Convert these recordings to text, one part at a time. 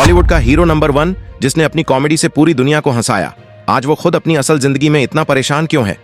बॉलीवुड का hero number 1 जिसने अपनी कॉमेडी से पूरी दुनिया को हंसाया, आज वो खुद अपनी असल जिंदगी में इतना परेशान क्यों है?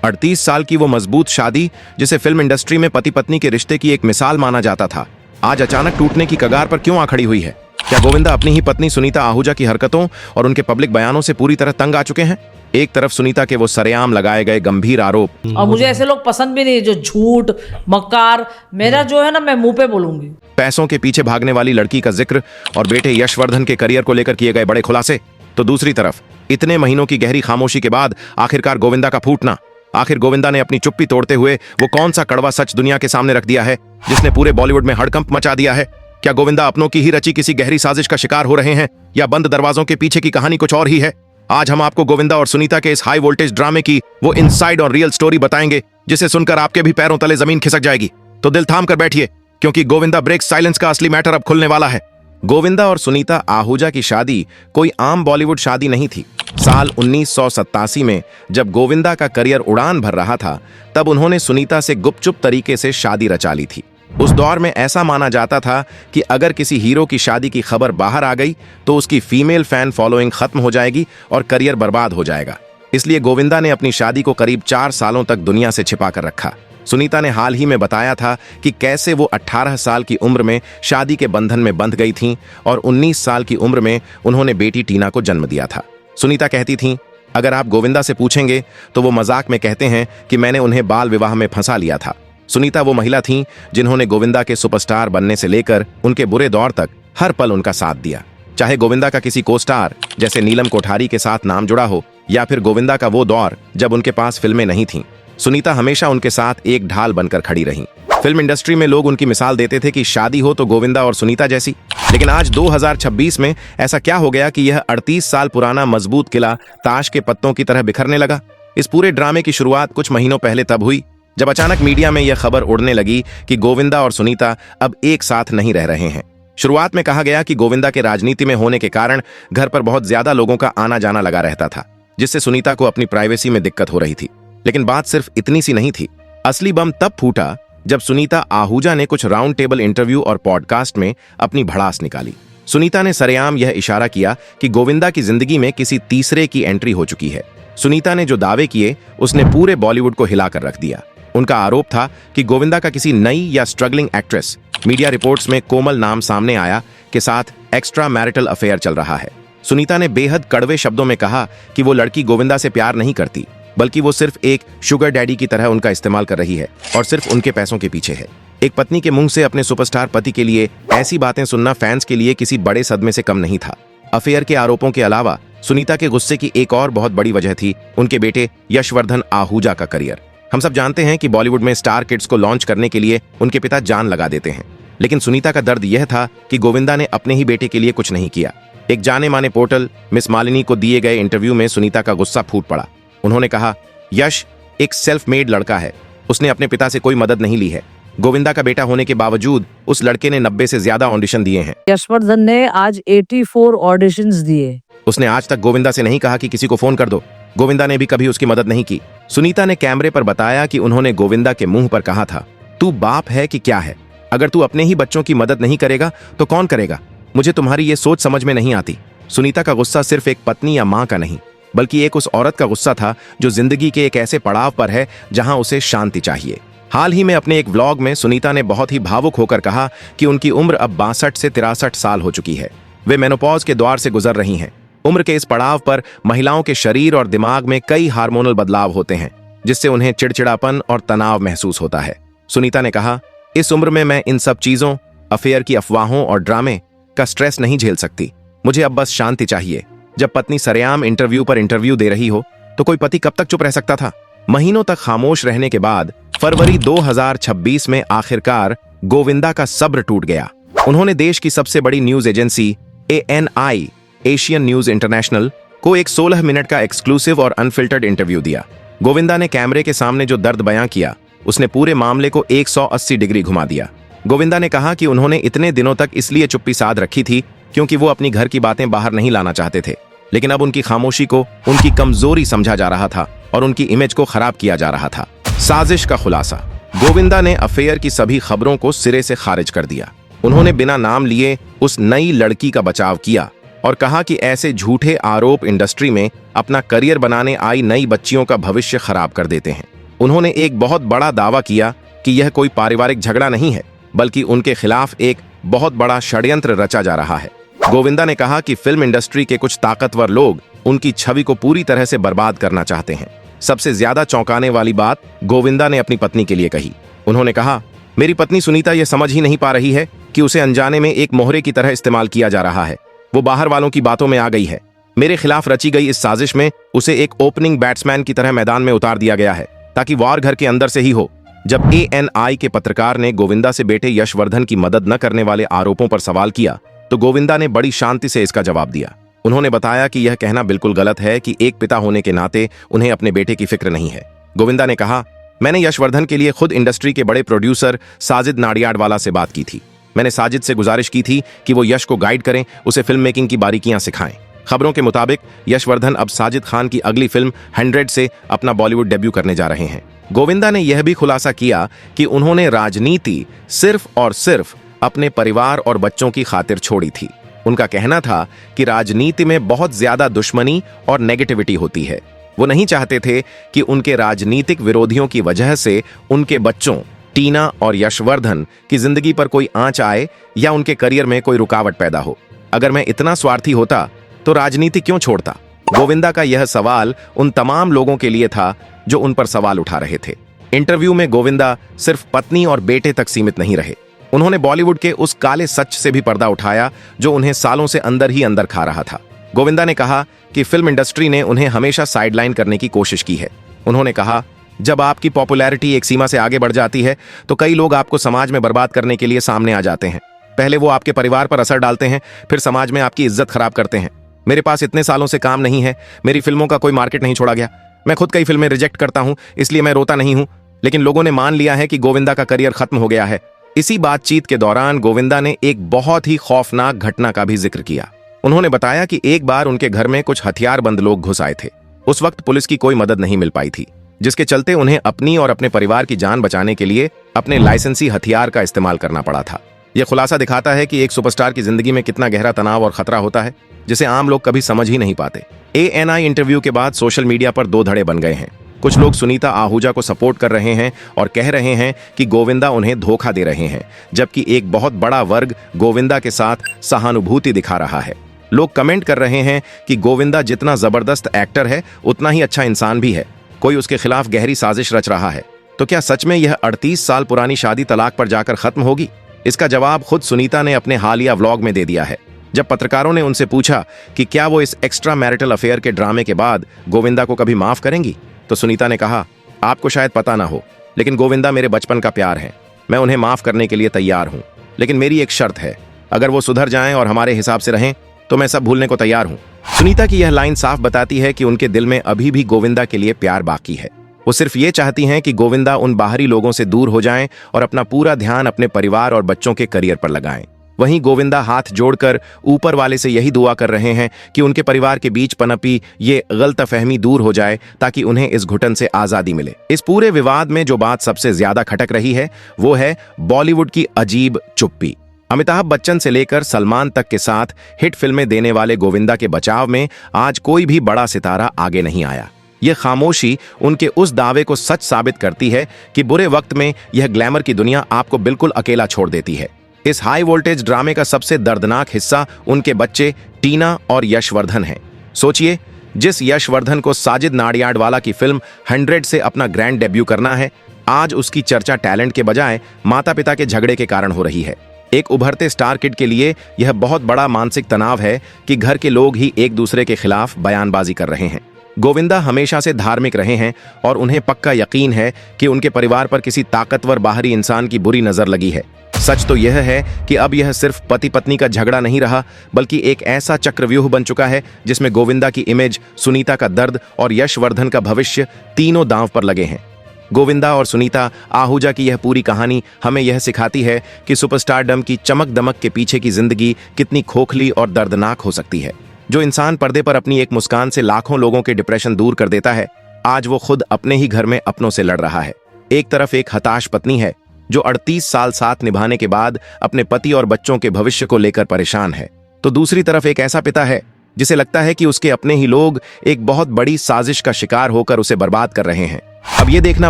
38 साल की वो मजबूत शादी, जिसे फिल्म इंडस्ट्री में पति पत्नी के रिश्ते की एक मिसाल माना जाता था, आज अचानक टूटने की कगार पर क्यों आ खड़ी हुई है? क्या गोविंदा अपनी ही पत्नी सुनीता आहूजा की हरकतों और उनके पब्लिक बयानों से पूरी तरह तंग आ चुके हैं? एक तरफ सुनीता के वो सरेआम लगाए गए गंभीर आरोप, और मुझे ऐसे लोग पसंद भी नहीं जो झूठ मक्कार, मेरा जो है ना मैं मुंह पे बोलूंगी। पैसों के पीछे भागने वाली लड़की का जिक्र और बेटे यशवर्धन के करियर को लेकर किए गए बड़े खुलासे, तो दूसरी तरफ इतने महीनों की गहरी खामोशी के बाद आखिरकार गोविंदा का फूटना। आखिर गोविंदा ने अपनी चुप्पी तोड़ते हुए वो कौन सा कड़वा सच दुनिया के सामने रख दिया है जिसने पूरे बॉलीवुड में हड़कंप मचा दिया है? क्या गोविंदा अपनों की ही रची किसी गहरी साजिश का शिकार हो रहे हैं, या बंद दरवाजों के पीछे की कहानी कुछ और ही है? आज हम आपको गोविंदा और सुनीता के इस हाई वोल्टेज ड्रामे की वो इनसाइड और रियल स्टोरी बताएंगे, जिसे सुनकर आपके भी पैरों तले जमीन खिसक जाएगी। तो दिल थाम कर बैठिए, क्योंकि गोविंदा ब्रेक्स साइलेंस का असली मैटर अब खुलने वाला है। गोविंदा और सुनीता आहूजा की शादी कोई आम बॉलीवुड शादी नहीं थी। साल 1987 में जब गोविंदा का करियर उड़ान भर रहा था, तब उन्होंने सुनीता से गुपचुप तरीके से शादी रचा ली थी। उस दौर में ऐसा माना जाता था कि अगर किसी हीरो की शादी की खबर बाहर आ गई तो उसकी फीमेल फैन फॉलोइंग खत्म हो जाएगी और करियर बर्बाद हो जाएगा। इसलिए गोविंदा ने अपनी शादी को करीब 4 सालों तक दुनिया से छिपा कर रखा। सुनीता ने हाल ही में बताया था कि कैसे वो 18 साल की उम्र में शादी के बंधन में बंध गई थीं और 19 साल की उम्र में उन्होंने बेटी टीना को जन्म दिया था। सुनीता कहती थीं, अगर आप गोविंदा से पूछेंगे तो वो मजाक में कहते हैं कि मैंने उन्हें बाल विवाह में फंसा लिया था। सुनीता वो महिला थीं जिन्होंने गोविंदा के सुपरस्टार बनने से लेकर उनके बुरे दौर तक हर पल उनका साथ दिया। चाहे गोविंदा का किसी को स्टार जैसे नीलम कोठारी के साथ नाम जुड़ा हो, या फिर गोविंदा का वो दौर जब उनके पास फिल्में नहीं थीं, सुनीता हमेशा उनके साथ एक ढाल बनकर खड़ी रहीं। फिल्म इंडस्ट्री में लोग उनकी मिसाल देते थे कि शादी हो तो गोविंदा और सुनीता जैसी। लेकिन आज 2026 में ऐसा क्या हो गया कि यह 38 साल पुराना मजबूत किला ताश के पत्तों की तरह बिखरने लगा? इस पूरे ड्रामे की शुरुआत कुछ महीनों पहले तब हुई जब अचानक मीडिया में यह खबर उड़ने लगी कि गोविंदा और सुनीता अब एक साथ नहीं रह रहे हैं। शुरुआत में कहा गया कि गोविंदा के राजनीति में होने के कारण घर पर बहुत ज्यादा लोगों का आना जाना लगा रहता था, जिससे सुनीता को अपनी प्राइवेसी में दिक्कत हो रही थी। लेकिन बात सिर्फ इतनी सी नहीं थी। असली बम तब फूटा जब सुनीता आहूजा ने कुछ राउंड टेबल इंटरव्यू और पॉडकास्ट में अपनी भड़ास निकाली। सुनीता ने सरेआम यह इशारा किया कि गोविंदा की जिंदगी में किसी तीसरे की एंट्री हो चुकी है। सुनीता ने जो दावे किए उसने पूरे बॉलीवुड को हिलाकर रख दिया। उनका आरोप था कि गोविंदा का किसी नई या स्ट्रगलिंग एक्ट्रेस, मीडिया रिपोर्ट्स में कोमल नाम सामने आया, के साथ एक्स्ट्रा मैरिटल अफेयर चल रहा है। सुनीता ने बेहद कड़वे शब्दों में कहा कि वो लड़की गोविंदा से प्यार नहीं करती, बल्कि वो सिर्फ एक शुगर डैडी की तरह उनका इस्तेमाल कर रही है और सिर्फ उनके पैसों के पीछे है। एक पत्नी के मुंह से अपने सुपरस्टार पति के लिए ऐसी बातें सुनना फैंस के लिए किसी बड़े सदमे से कम नहीं था। अफेयर के आरोपों के अलावा सुनीता के गुस्से की एक और बहुत बड़ी वजह थी उनके बेटे यशवर्धन आहूजा का करियर। हम सब जानते हैं कि बॉलीवुड में स्टार किड्स को लॉन्च करने के लिए उनके पिता जान लगा देते हैं, लेकिन सुनीता का दर्द यह था कि गोविंदा ने अपने ही बेटे के लिए कुछ नहीं किया। एक जाने माने पोर्टल मिस मालिनी को दिए गए इंटरव्यू में सुनीता का गुस्सा फूट पड़ा। उन्होंने कहा, यश एक सेल्फ मेड लड़का है, उसने अपने पिता से कोई मदद नहीं ली है। गोविंदा का बेटा होने के बावजूद उस लड़के ने 90 से ज्यादा ऑडिशन दिए हैं। यशवर्धन ने आज 84 ऑडिशंस दिए। उसने आज तक गोविंदा से नहीं कहा कि किसी को फोन कर दो। गोविंदा ने भी कभी उसकी मदद नहीं की। सुनीता ने कैमरे पर बताया कि उन्होंने गोविंदा के मुंह पर कहा था, तू बाप है कि क्या है? अगर तू अपने ही बच्चों की मदद नहीं करेगा तो कौन करेगा? मुझे तुम्हारी ये सोच समझ में नहीं आती। सुनीता का गुस्सा सिर्फ एक पत्नी या मां का नहीं, बल्कि एक उस औरत का गुस्सा था जो जिंदगी के एक ऐसे पड़ाव पर है जहां उसे शांति चाहिए। हाल ही में अपने एक व्लॉग में सुनीता ने बहुत ही भावुक होकर कहा कि उनकी उम्र अब 62 से 63 साल हो चुकी है। वे मेनोपॉज के द्वार से गुजर रही हैं। उम्र के इस पड़ाव पर महिलाओं के शरीर और दिमाग में कई हार्मोनल बदलाव होते हैं, जिससे उन्हें चिड़चिड़ापन और तनाव महसूस होता है। सुनीता ने कहा, इस उम्र में मैं इन सब चीजों, अफेयर की अफवाहों और ड्रामे का स्ट्रेस नहीं झेल सकती। मुझे अब बस शांति चाहिए। जब पत्नी सरेआम इंटरव्यू पर इंटरव्यू दे रही हो तो कोई पति कब तक चुप रह सकता था? महीनों तक खामोश रहने के बाद फरवरी 2026 में आखिरकार गोविंदा का सब्र टूट गया। उन्होंने देश की सबसे बड़ी news agency ANI Asian news international को एक 16 मिनट का एक्सक्लूसिव और अनफिल्टर्ड इंटरव्यू दिया। गोविंदा ने कैमरे के सामने जो दर्द बयां किया, उसने पूरे मामले को 180 डिग्री घुमा दिया। गोविंदा ने कहा कि उन्होंने इतने दिनों तक इसलिए चुप्पी साध रखी थी क्योंकि वो अपनी घर की बातें बाहर नहीं लाना चाहते थे, लेकिन अब उनकी खामोशी को उनकी कमजोरी समझा जा रहा था और उनकी इमेज को खराब किया जा रहा था। साजिश का खुलासा। गोविंदा ने अफेयर की सभी खबरों को सिरे से खारिज कर दिया। उन्होंने बिना नाम लिए उस नई लड़की का बचाव किया और कहा कि ऐसे झूठे आरोप इंडस्ट्री में अपना करियर बनाने आई नई बच्चियों का भविष्य खराब कर देते हैं। उन्होंने एक बहुत बड़ा दावा किया कि यह कोई पारिवारिक झगड़ा नहीं है, बल्कि उनके खिलाफ एक बहुत बड़ा षड्यंत्र रचा जा रहा है। गोविंदा ने कहा कि फिल्म इंडस्ट्री के कुछ ताकतवर लोग उनकी छवि को पूरी तरह से बर्बाद करना चाहते हैं। सबसे ज्यादा चौंकाने वाली बात गोविंदा ने अपनी पत्नी के लिए कही। उन्होंने कहा, मेरी पत्नी सुनीता यह समझ ही नहीं पा रही है कि उसे अनजाने में एक मोहरे की तरह इस्तेमाल किया जा रहा है। वो बाहर वालों की बातों में आ गई है। मेरे खिलाफ रची गई इस साजिश में उसे एक ओपनिंग बैट्समैन की तरह मैदान में उतार दिया गया है ताकि वार घर के अंदर से ही हो। जब ANI के पत्रकार ने गोविंदा से बेटे यशवर्धन की मदद न करने वाले आरोपों पर सवाल किया तो गोविंदा ने बड़ी शांति से इसका जवाब दिया। उन्होंने बताया कि यह कहना बिल्कुल गलत है कि एक पिता होने के नाते उन्हें अपने बेटे की फिक्र नहीं है। गोविंदा ने कहा, मैंने यशवर्धन के लिए खुद इंडस्ट्री के बड़े प्रोड्यूसर साजिद नाडियाडवाला से बात की थी। मैंने साजिद से गुजारिश की थी कि वो यश को गाइड करें, उसे फिल्म मेकिंग की बारीकियां सिखाएं। खबरों के मुताबिक यशवर्धन अब साजिद खान की अगली फिल्म 100 से अपना बॉलीवुड डेब्यू करने जा रहे हैं। गोविंदा ने यह भी खुलासा किया कि उन्होंने राजनीति सिर्फ और सिर्फ अपने परिवार और बच्चों की खातिर छोड़ी थी। उनका कहना था कि राजनीति में बहुत ज्यादा दुश्मनी और नेगेटिविटी होती है। वो नहीं चाहते थे कि उनके राजनीतिक विरोधियों की वजह से उनके बच्चों टीना और यशवर्धन की जिंदगी पर कोई आंच आए या उनके करियर में कोई रुकावट पैदा हो। अगर मैं इतना स्वार्थी होता तो राजनीति क्यों छोड़ता? गोविंदा का यह सवाल उन तमाम लोगों के लिए था जो उन पर सवाल उठा रहे थे। इंटरव्यू में गोविंदा सिर्फ पत्नी और बेटे तक सीमित नहीं रहे। उन्होंने बॉलीवुड के उस काले सच से भी पर्दा उठाया जो उन्हें सालों से अंदर ही अंदर खा रहा था। गोविंदा ने कहा कि फिल्म इंडस्ट्री ने उन्हें हमेशा साइडलाइन करने की कोशिश की है। उन्होंने कहा, जब आपकी पॉपुलैरिटी एक सीमा से आगे बढ़ जाती है तो कई लोग आपको समाज में बर्बाद करने के लिए सामने आ जाते हैं। पहले वो आपके परिवार पर असर डालते हैं, फिर समाज में आपकी इज्जत खराब करते हैं। मेरे पास इतने सालों से काम नहीं है, मेरी फिल्मों का कोई मार्केट नहीं छोड़ा गया। मैं खुद कई फिल्में रिजेक्ट करता हूं, इसलिए मैं रोता नहीं हूं, लेकिन लोगों ने मान लिया है कि गोविंदा का करियर खत्म हो गया है। इसी बातचीत के दौरान गोविंदा ने एक बहुत ही खौफनाक घटना का भी जिक्र किया। उन्होंने बताया कि एक बार उनके घर में कुछ हथियारबंद लोग घुस आए थे। उस वक्त पुलिस की कोई मदद नहीं मिल पाई थी, जिसके चलते उन्हें अपनी और अपने परिवार की जान बचाने के लिए अपने लाइसेंसी हथियार का इस्तेमाल करना पड़ा था। यह खुलासा दिखाता है कि एक सुपरस्टार की जिंदगी में कितना गहरा तनाव और खतरा होता है, जिसे आम लोग कभी समझ ही नहीं पाते। ANI इंटरव्यू के बाद सोशल मीडिया पर दो धड़े बन गए हैं। कुछ लोग सुनीता आहूजा को सपोर्ट कर रहे हैं और कह रहे हैं कि गोविंदा उन्हें धोखा दे रहे हैं, जबकि एक बहुत बड़ा वर्ग गोविंदा के साथ सहानुभूति दिखा रहा है। लोग कमेंट कर रहे हैं कि गोविंदा जितना जबरदस्त एक्टर है उतना ही अच्छा इंसान भी है। कोई उसके खिलाफ गहरी साजिश रच रहा है। तो क्या सच में यह 38 साल पुरानी शादी तलाक पर जाकर खत्म होगी? इसका जवाब खुद सुनीता ने अपने हालिया व्लॉग में दे दिया है। जब पत्रकारों ने उनसे पूछा कि क्या वो इस एक्स्ट्रा मैरिटल अफेयर के ड्रामे के बाद गोविंदा को कभी माफ करेंगी, तो सुनीता ने कहा, आपको शायद पता ना हो, लेकिन गोविंदा मेरे बचपन का प्यार है। मैं उन्हें माफ करने के लिए तैयार हूं, लेकिन मेरी एक शर्त है, अगर वो सुधर जाएं और हमारे हिसाब से रहें तो मैं सब भूलने को तैयार हूं। सुनीता की यह लाइन साफ बताती है कि उनके दिल में अभी भी गोविंदा के लिए प्यार बाकी है। वो सिर्फ ये चाहती हैं कि गोविंदा उन बाहरी लोगों से दूर हो जाएं और अपना पूरा ध्यान अपने परिवार और बच्चों के करियर पर लगाएं। वहीं गोविंदा हाथ जोड़कर ऊपर वाले से यही दुआ कर रहे हैं कि उनके परिवार के बीच पनपी ये गलतफहमी दूर हो जाए, ताकि उन्हें इस घुटन से आजादी मिले। इस पूरे विवाद में जो बात सबसे ज्यादा खटक रही है वो है बॉलीवुड की अजीब चुप्पी। अमिताभ बच्चन से लेकर सलमान तक के साथ हिट फिल्में देने वाले गोविंदा के बचाव में आज कोई भी बड़ा सितारा आगे नहीं आया। यह खामोशी उनके उस दावे को सच साबित करती है कि बुरे वक्त में यह ग्लैमर की दुनिया आपको बिल्कुल अकेला छोड़ देती है। इस हाई वोल्टेज ड्रामे का सबसे दर्दनाक हिस्सा उनके बच्चे टीना और यशवर्धन हैं। सोचिए, जिस यशवर्धन को साजिद नाडियाडवाला की फिल्म 100 से अपना ग्रैंड डेब्यू करना है, आज उसकी चर्चा टैलेंट के बजाय माता पिता के झगड़े के कारण हो रही है। एक उभरते स्टार किड के लिए यह बहुत बड़ा मानसिक तनाव है कि घर के लोग ही एक दूसरे के खिलाफ बयानबाजी कर रहे हैं। गोविंदा हमेशा से धार्मिक रहे हैं और उन्हें पक्का यकीन है कि उनके परिवार पर किसी ताकतवर बाहरी इंसान की बुरी नजर लगी है। सच तो यह है कि अब यह सिर्फ पति पत्नी का झगड़ा नहीं रहा, बल्कि एक ऐसा चक्रव्यूह बन चुका है जिसमें गोविंदा की इमेज, सुनीता का दर्द और यशवर्धन का भविष्य तीनों दांव पर लगे हैं। गोविंदा और सुनीता आहूजा की यह पूरी कहानी हमें यह सिखाती है कि सुपरस्टारडम की चमक दमक के पीछे की जिंदगी कितनी खोखली और दर्दनाक हो सकती है। जो इंसान पर्दे पर अपनी एक मुस्कान से लाखों लोगों के डिप्रेशन दूर कर देता है, आज वो खुद अपने ही घर में अपनों से लड़ रहा है। एक तरफ एक हताश पत्नी है जो 38 साल साथ निभाने के बाद अपने पति और बच्चों के भविष्य को लेकर परेशान है, तो दूसरी तरफ एक ऐसा पिता है जिसे लगता है कि उसके अपने ही लोग एक बहुत बड़ी साजिश का शिकार होकर उसे बर्बाद कर रहे हैं। अब यह देखना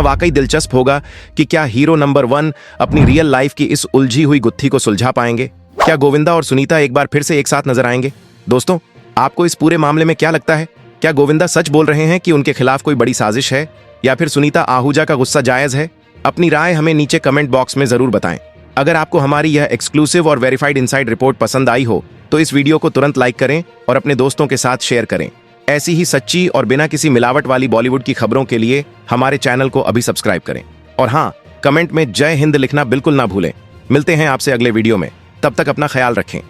वाकई दिलचस्प होगा कि क्या हीरो नंबर 1 अपनी रियल लाइफ की इस उलझी हुई गुत्थी को सुलझा पाएंगे। क्या गोविंदा और सुनीता एक बार फिर से एक साथ नजर आएंगे? दोस्तों, आपको इस पूरे मामले में क्या लगता है? क्या गोविंदा सच बोल रहे हैं कि उनके खिलाफ कोई बड़ी साजिश है, या फिर सुनीता आहूजा का गुस्सा जायज है? अपनी राय हमें नीचे कमेंट बॉक्स में जरूर बताएं। अगर आपको हमारी यह एक्सक्लूसिव और वेरीफाइड इनसाइड रिपोर्ट पसंद आई हो तो इस वीडियो को तुरंत लाइक करें और अपने दोस्तों के साथ शेयर करें। ऐसी ही सच्ची और बिना किसी मिलावट वाली बॉलीवुड की खबरों के लिए हमारे चैनल को अभी सब्सक्राइब करें। और हाँ, कमेंट में जय हिंद लिखना बिल्कुल ना भूलें। मिलते हैं आपसे अगले वीडियो में, तब तक अपना ख्याल रखें।